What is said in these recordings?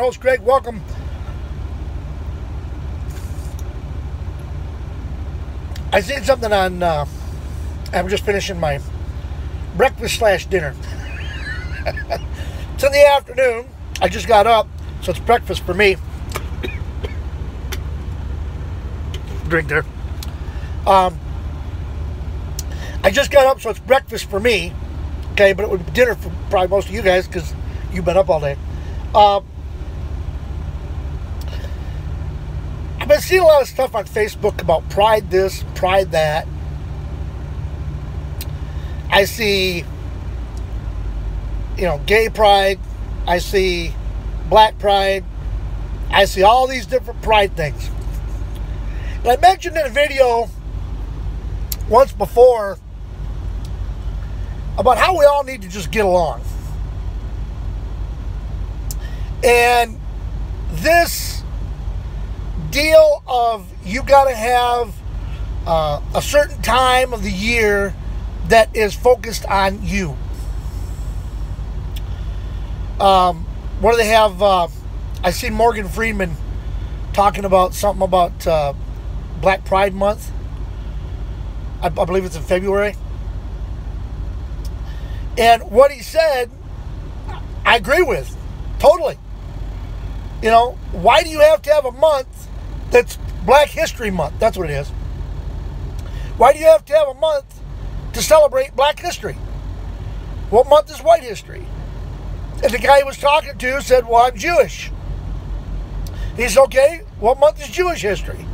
host, Greg. Welcome. I seen something on, I'm just finishing my breakfast/dinner. It's in the afternoon. I just got up, so it's breakfast for me. Drink there. I just got up, so it's breakfast for me. Okay, but it would be dinner for probably most of you guys because you've been up all day. I've been seeing a lot of stuff on Facebook about pride this, pride that. I see, gay pride. I see black pride. I see all these different pride things. And I mentioned in a video once before about how we all need to just get along. And this deal of you got to have a certain time of the year that is focused on you. What do they have? I see Morgan Freeman talking about something about Black Pride Month. I believe it's in February. And what he said, I agree with. Totally. Why do you have to have a month that's Black History Month? That's what it is. Why do you have to have a month to celebrate Black history? What month is White History? And the guy he was talking to said, well, I'm Jewish. He said, okay, what month is Jewish history?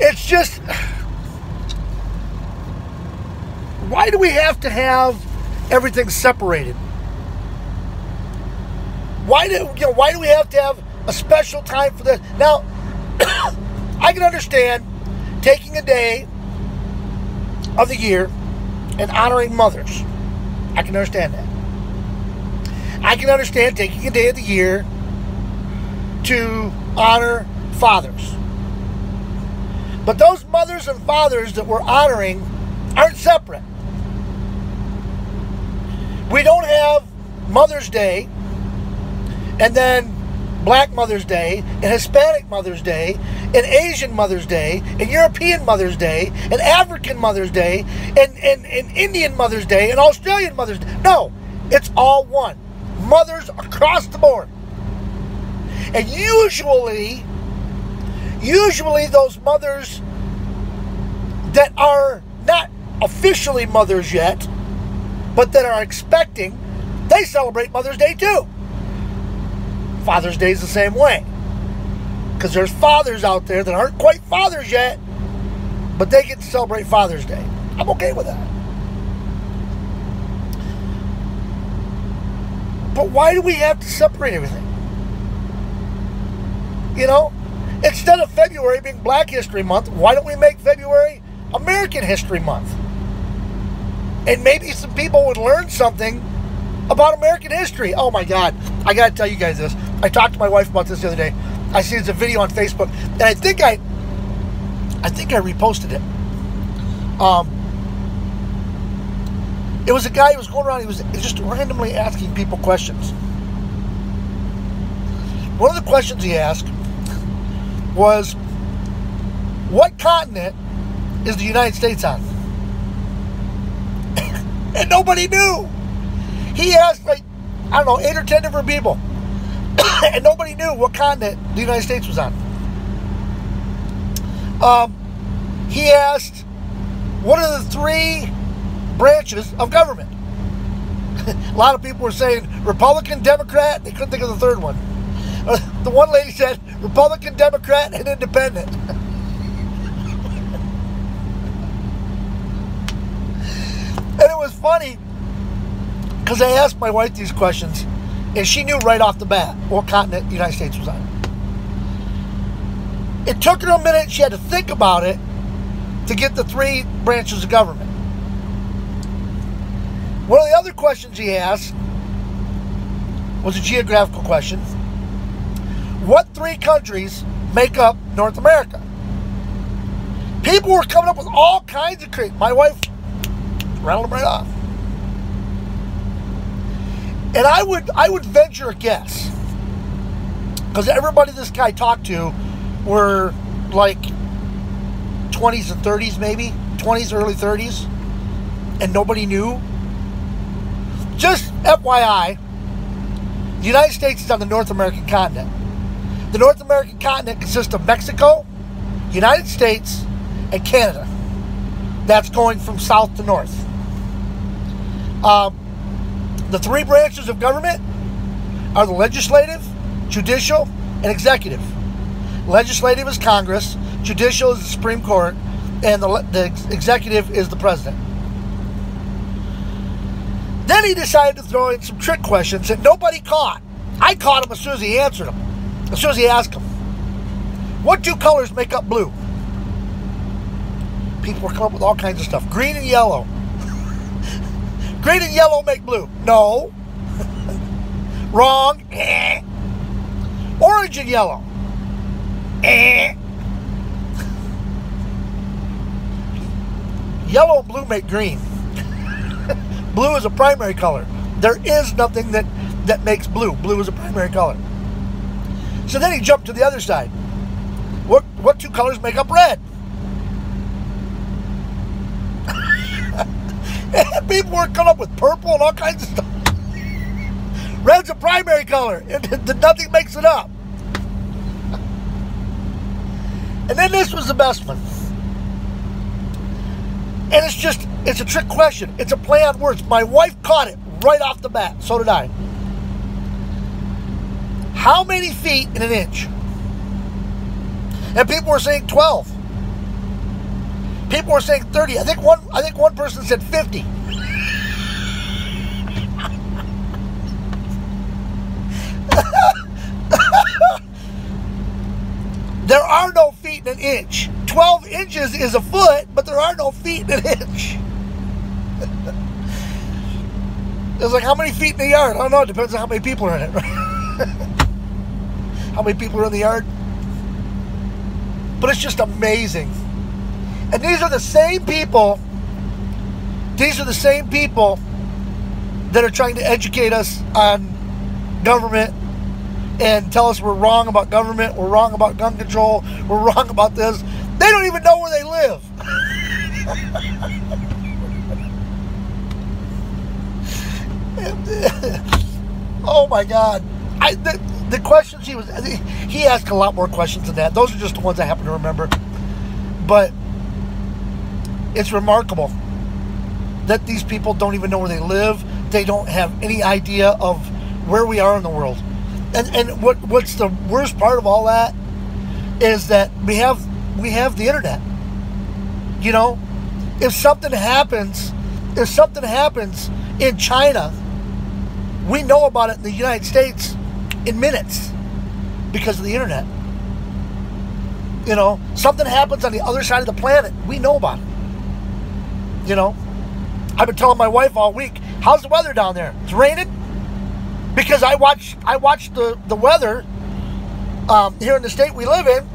It's just, why do we have to have everything separated? Why do we have to have a special time for this? Now, I can understand taking a day of the year and honoring mothers. I can understand that. I can understand taking a day of the year to honor fathers. But those mothers and fathers that we're honoring aren't separate. We don't have Mother's Day and then Black Mother's Day and Hispanic Mother's Day and Asian Mother's Day and European Mother's Day and African Mother's Day and Indian Mother's Day and Australian Mother's Day. No, it's all one. Mothers across the board. And usually those mothers that are not officially mothers yet, but that are expecting, they celebrate Mother's Day too. Father's Day is the same way. Because there's fathers out there that aren't quite fathers yet, but they get to celebrate Father's Day. I'm okay with that. But why do we have to separate everything? Instead of February being Black History Month, why don't we make February American History Month? And maybe some people would learn something about American history. Oh my God. I got to tell you guys this. I talked to my wife about this the other day. I see it's a video on Facebook, and I think I reposted it. It was a guy who was going around, he was just randomly asking people questions. One of the questions he asked was, what continent is the United States on? And nobody knew. He asked 8 or 10 different people. And nobody knew what continent the United States was on. He asked, what are the 3 branches of government? A lot of people were saying Republican, Democrat. They couldn't think of the third one. The one lady said Republican, Democrat, and Independent. And it was funny because I asked my wife these questions, and she knew right off the bat what continent the United States was on. It took her a minute. She had to think about it to get the 3 branches of government. One of the other questions he asked was a geographical question. What 3 countries make up North America? People were coming up with all kinds of crazy. My wife rattled them right off. And I would venture a guess Because everybody this guy talked to were like 20s and 30s, maybe 20s, early 30s, and nobody knew. Just FYI, the United States is on the North American continent. The North American continent consists of Mexico, United States, and Canada. That's going from south to north. The three branches of government are the legislative, judicial, and executive. Legislative is Congress, judicial is the Supreme Court, and the executive is the president. Then he decided to throw in some trick questions that nobody caught. I caught him as soon as he answered them. As soon as he asked them, what two colors make up blue? People were coming up with all kinds of stuff. Green and yellow. Green and yellow make blue. No. Wrong. Orange and yellow. Yellow and blue make green. Blue is a primary color. There is nothing that makes blue. Blue is a primary color. So then he jumped to the other side. What two colors make up red? And people were coming up with purple and all kinds of stuff. Red's a primary color. Nothing makes it up. And then this was the best one. And it's a trick question. It's a play on words. My wife caught it right off the bat. So did I. How many feet in an inch? And people were saying 12. People were saying 30. I think one person said 50. There are no feet in an inch. 12 inches is a foot, but there are no feet in an inch. It's like, how many feet in a yard? I don't know. It depends on how many people are in it. How many people are in the yard? But it's just amazing. And these are the same people. These are the same people that are trying to educate us on government and tell us we're wrong about government, we're wrong about gun control, we're wrong about this. They don't even know where they live. Oh my God. The questions he asked a lot more questions than that. Those are just the ones I happen to remember. But it's remarkable that these people don't even know where they live. They don't have any idea of where we are in the world. And what's the worst part of all that is that we have the internet. You know, if something happens in China, we know about it in the United States in minutes because of the internet. You know, something happens on the other side of the planet, we know about it. You know, I've been telling my wife all week, how's the weather down there? It's raining? Because I watch the weather here in the state we live in.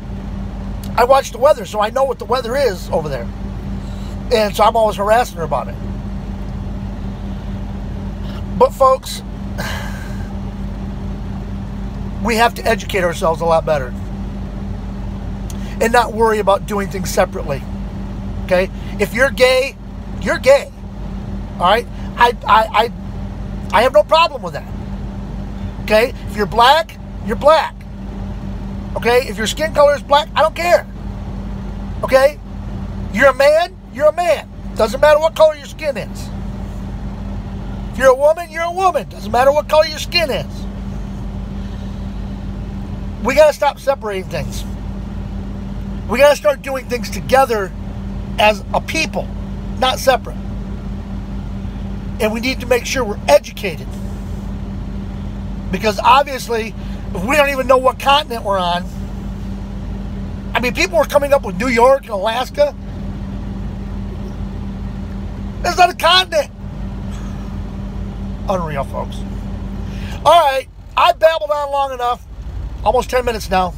I watch the weather, so I know what the weather is over there. And so I'm always harassing her about it. But folks, we have to educate ourselves a lot better and not worry about doing things separately. Okay? If you're gay, you're gay. All right? I have no problem with that. Okay? If you're black, you're black. Okay? If your skin color is black, I don't care. Okay? You're a man, you're a man. Doesn't matter what color your skin is. If you're a woman, you're a woman. Doesn't matter what color your skin is. We got to stop separating things. We got to start doing things together as a people, not separate. And we need to make sure we're educated. Because obviously, if we don't even know what continent we're on, I mean, people were coming up with New York and Alaska. It's not a continent. Unreal, folks. All right, I babbled on long enough. Almost 10 minutes now.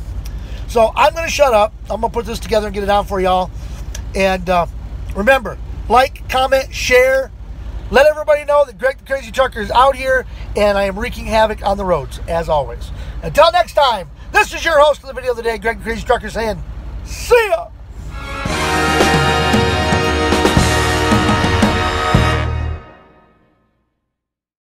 So I'm going to shut up. I'm going to put this together and get it out for y'all. And remember, like, comment, share. Let everybody know that Greg the Crazy Trucker is out here, and I am wreaking havoc on the roads, as always. Until next time, This is your host of the video of the day, Greg Crazy Trucker, saying, see ya!